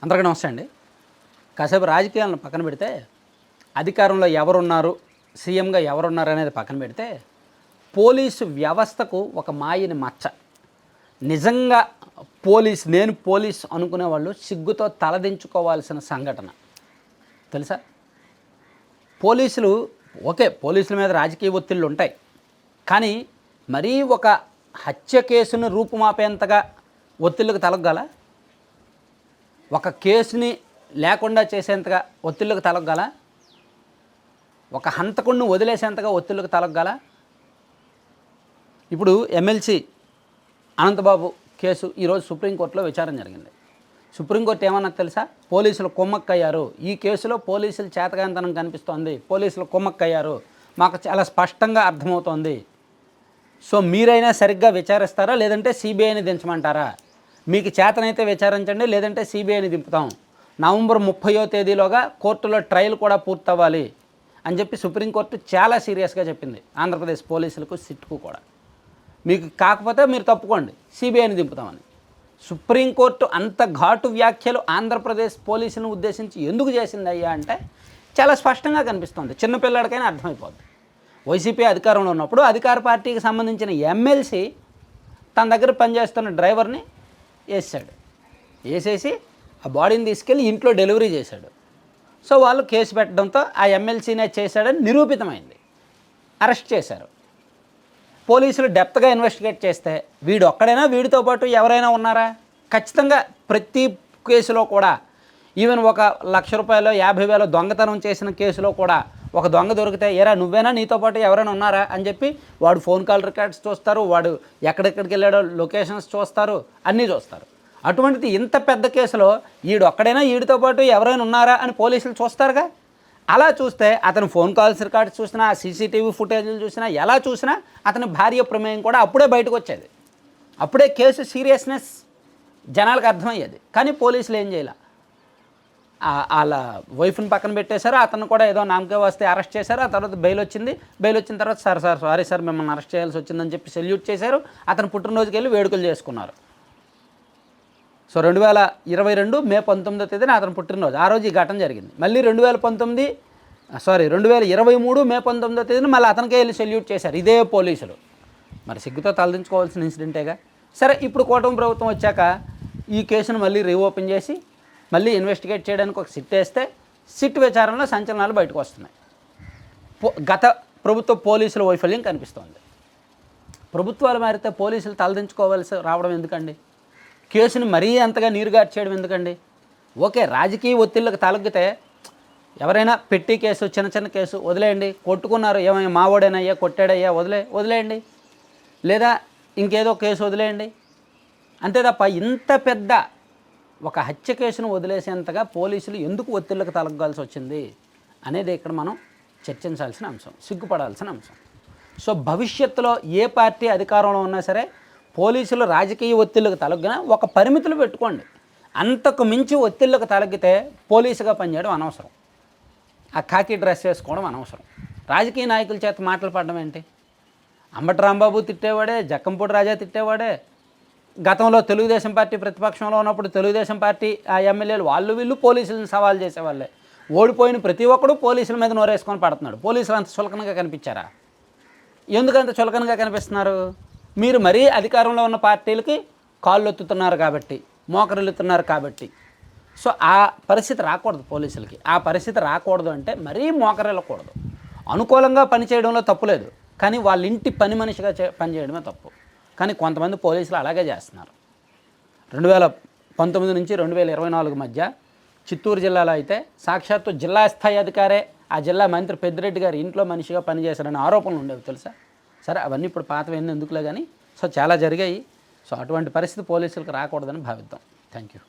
అందరికీ నమస్తే అండి. కాసేపు రాజకీయాలను పక్కన పెడితే, అధికారంలో ఎవరున్నారు, సీఎంగా ఎవరున్నారు అనేది పక్కన పెడితే, పోలీసు వ్యవస్థకు ఒక మాయని మచ్చ. నిజంగా నేను పోలీస్ అనుకునే వాళ్ళు సిగ్గుతో తలదించుకోవాల్సిన సంఘటన తెలుసా? పోలీసులు పోలీసుల మీద రాజకీయ ఒత్తిళ్ళు ఉంటాయి, కానీ మరీ ఒక హత్య కేసును రూపుమాపేంతగా ఒత్తిళ్ళకు తలగ్గాల, ఒక కేసుని లేకుండా చేసేంతగా ఒత్తిళ్ళకు తలగ్గాల, ఒక హంతకుడిని వదిలేసేంతగా ఒత్తిళ్ళకు తలగ్గాల. ఇప్పుడు ఎమ్మెల్సీ అనంతబాబు కేసు ఈరోజు సుప్రీంకోర్టులో విచారణ జరిగింది. సుప్రీంకోర్టు ఏమన్నా తెలుసా? పోలీసులు కుమ్మక్కయ్యారు, ఈ కేసులో పోలీసులు చేతకాంతనం కనిపిస్తోంది, పోలీసులు కుమ్మక్కయ్యారు, మాకు చాలా స్పష్టంగా అర్థమవుతోంది. సో మీరైనా సరిగ్గా విచారిస్తారా, లేదంటే సిబిఐని దించమంటారా? మీకు చేతనైతే విచారించండి, లేదంటే సిబిఐని దింపుతాం. నవంబర్ 30వ తేదీలోగా కోర్టులో ట్రయల్ కూడా పూర్తవ్వాలి అని చెప్పి సుప్రీంకోర్టు చాలా సీరియస్గా చెప్పింది ఆంధ్రప్రదేశ్ పోలీసులకు, సిట్కు కూడా. మీకు కాకపోతే మీరు తప్పుకోండి, సిబిఐని దింపుతామని. సుప్రీంకోర్టు అంత ఘాటు వ్యాఖ్యలు ఆంధ్రప్రదేశ్ పోలీసులను ఉద్దేశించి ఎందుకు చేసింది అయ్యా అంటే చాలా స్పష్టంగా కనిపిస్తుంది, చిన్నపిల్లడికైనా అర్థమైపోద్ది. వైసీపీ అధికారంలో ఉన్నప్పుడు అధికార పార్టీకి సంబంధించిన ఎమ్మెల్సీ తన దగ్గర పనిచేస్తున్న డ్రైవర్ని వేసేసి ఆ బాడీని తీసుకెళ్ళి ఇంట్లో డెలివరీ చేశాడు. సో వాళ్ళు కేసు పెట్టడంతో ఆ ఎమ్మెల్సీనే చేశాడని నిరూపితమైంది, అరెస్ట్ చేశారు. పోలీసులు డెప్త్గా ఇన్వెస్టిగేట్ చేస్తే వీడు ఒక్కడైనా, వీడితో పాటు ఎవరైనా ఉన్నారా? ఖచ్చితంగా ప్రతి కేసులో కూడా, ఈవెన్ ఒక ₹1,00,000 50,000 దొంగతనం చేసిన కేసులో కూడా ఒక దొంగ దొరికితే, ఏరా నువ్వేనా, నీతో పాటు ఎవరైనా ఉన్నారా అని చెప్పి వాడు ఫోన్ కాల్ రికార్డ్స్ చూస్తారు, వాడు ఎక్కడెక్కడికి వెళ్ళాడో లొకేషన్స్ చూస్తారు, అన్నీ చూస్తారు. అటువంటిది ఇంత పెద్ద కేసులో ఒక్కడైనా, వీడితో పాటు ఎవరైనా ఉన్నారా అని పోలీసులు చూస్తారుగా. అలా చూస్తే అతను ఫోన్ కాల్స్ రికార్డ్స్ చూసినా, సీసీటీవీ ఫుటేజీలు చూసినా, ఎలా చూసినా అతని భార్య ప్రమేయం కూడా అప్పుడే బయటకు వచ్చేది. అప్పుడే కేసు సీరియస్నెస్ జనాలకు అర్థమయ్యేది. కానీ పోలీసులు ఏం చేయాలి, వాళ్ళ వైఫ్ని పక్కన పెట్టేశారు, అతను కూడా ఏదో నామకే వస్తే అరెస్ట్ చేశారు. ఆ తర్వాత బెయిల్ వచ్చింది. బెయిల్ వచ్చిన తర్వాత సారీ సార్ మిమ్మల్ని అరెస్ట్ చేయాల్సి వచ్చిందని చెప్పి సెల్యూట్ చేశారు. అతను పుట్టినరోజుకి వెళ్ళి వేడుకలు చేసుకున్నారు. సో 2022 మే 19వ తేదీన అతను పుట్టినరోజు, ఆ రోజు ఈ ఘటన జరిగింది. మళ్ళీ 2023 మే 19వ తేదీన మళ్ళీ అతనికే వెళ్ళి సెల్యూట్ చేశారు ఇదే పోలీసులు. మరి సిగ్గుతో తలదించుకోవాల్సిన ఇన్సిడెంటేగా. సరే, ఇప్పుడు కూటమి ప్రభుత్వం వచ్చాక ఈ కేసును మళ్ళీ రీఓపెన్ చేసి మళ్ళీ ఇన్వెస్టిగేట్ చేయడానికి ఒక సిట్ వేస్తే, సిట్ విచారణలో సంచలనాలు బయటకు వస్తున్నాయి. గత ప్రభుత్వ పోలీసుల వైఫల్యం కనిపిస్తోంది. ప్రభుత్వాలు మారితే పోలీసులు తలదించుకోవాల్సి రావడం ఎందుకండి? కేసుని మరీ అంతగా నీరుగార్చేయడం ఎందుకండి? రాజకీయ ఒత్తిళ్ళకి తలగితే ఎవరైనా పెట్టి కేసు, చిన్న కేసు వదిలేయండి. కొట్టుకున్నారు, ఏమైనా మావోడేనయ్యా, కొట్టాడయ్యా, వదిలేయండి. లేదా ఇంకేదో కేసు వదిలేయండి. అంతే తప్ప ఇంత పెద్ద ఒక హత్య కేసును వదిలేసేంతగా పోలీసులు ఎందుకు ఒత్తిళ్ళకు తలగాల్సి వచ్చింది అనేది ఇక్కడ మనం చర్చించాల్సిన అంశం, సిగ్గుపడాల్సిన అంశం. సో భవిష్యత్తులో ఏ పార్టీ అధికారంలో ఉన్నా సరే పోలీసులు రాజకీయ ఒత్తిళ్ళకు తలగినా ఒక పరిమితులు పెట్టుకోండి. అంతకు మించి ఒత్తిళ్ళకు తలగితే పోలీసుగా పనిచేయడం అనవసరం, ఆ ఖాకీ డ్రెస్ వేసుకోవడం అనవసరం. రాజకీయ నాయకుల చేత మాటలు పడడం ఏంటి? అంబటి రాంబాబు తిట్టేవాడే, జక్కంపూడి రాజా తిట్టేవాడే. గతంలో తెలుగుదేశం పార్టీ ప్రతిపక్షంలో ఉన్నప్పుడు తెలుగుదేశం పార్టీ ఆ ఎమ్మెల్యేలు వీళ్ళు పోలీసులను సవాల్ చేసేవాళ్ళే. ఓడిపోయిన ప్రతి ఒక్కడు పోలీసుల మీద నోరేసుకొని పడుతున్నాడు. పోలీసులు అంత చులకనగా కనిపించారా? ఎందుకంత చులకనగా కనిపిస్తున్నారు? మీరు మరీ అధికారంలో ఉన్న పార్టీలకి కాళ్ళు ఎత్తుతున్నారు కాబట్టి, మోకరిల్లుతున్నారు కాబట్టి. సో ఆ పరిస్థితి రాకూడదు పోలీసులకి. ఆ పరిస్థితి రాకూడదు అంటే మరీ మోకరిల్లకూడదు. అనుకూలంగా పనిచేయడంలో తప్పు లేదు, కానీ వాళ్ళ ఇంటి పని మనిషిగా పనిచేయడమే తప్పు. కానీ కొంతమంది పోలీసులు అలాగే చేస్తున్నారు. 2019 నుంచి 2024 మధ్య చిత్తూరు జిల్లాలో అయితే సాక్షాత్తు జిల్లా స్థాయి అధికారే ఆ జిల్లా మంత్రి పెద్దిరెడ్డి గారి ఇంట్లో మనిషిగా పనిచేశారనే ఆరోపణలు ఉండేవి తెలుసా? సరే, అవన్నీ ఇప్పుడు పాతవన్నీ ఎందుకులే కానీ. సో చాలా జరిగాయి. సో అటువంటి పరిస్థితి పోలీసులకు రాకూడదని భావిద్దాం. Thank you.